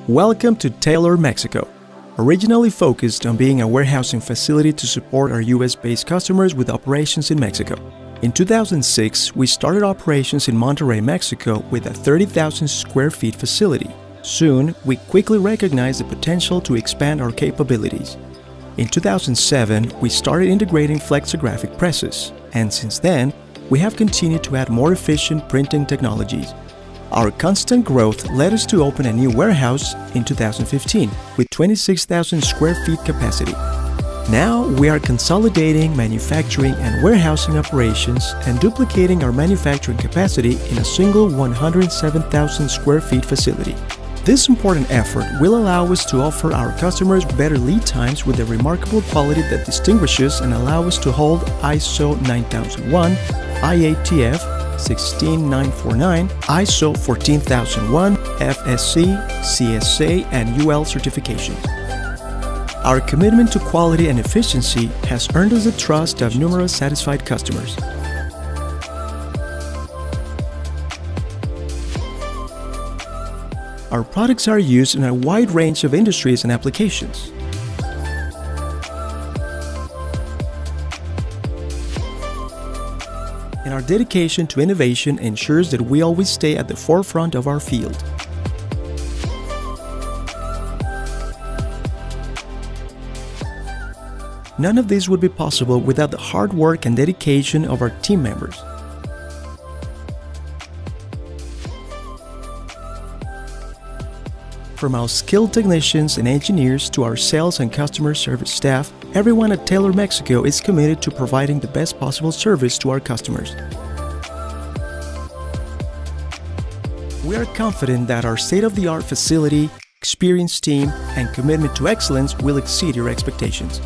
Welcome to Taylor, Mexico. Originally focused on being a warehousing facility to support our US-based customers with operations in Mexico. In 2006, we started operations in Monterrey, Mexico with a 30,000 square feet facility. Soon, we quickly recognized the potential to expand our capabilities. In 2007, we started integrating flexographic presses, and since then, we have continued to add more efficient printing technologies. Our constant growth led us to open a new warehouse in 2015 with 26,000 square feet capacity. Now we are consolidating manufacturing and warehousing operations and duplicating our manufacturing capacity in a single 107,000 square feet facility. This important effort will allow us to offer our customers better lead times with the remarkable quality that distinguishes and allow us to hold ISO 9001, IATF 16949, ISO 14001, FSC, CSA, and UL certifications. Our commitment to quality and efficiency has earned us the trust of numerous satisfied customers. Our products are used in a wide range of industries and applications. And our dedication to innovation ensures that we always stay at the forefront of our field. None of this would be possible without the hard work and dedication of our team members. From our skilled technicians and engineers to our sales and customer service staff, everyone at Taylor, Mexico is committed to providing the best possible service to our customers. We are confident that our state-of-the-art facility, experienced team, and commitment to excellence will exceed your expectations.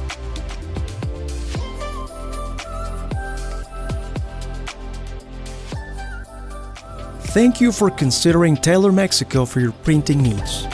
Thank you for considering Taylor, Mexico for your printing needs.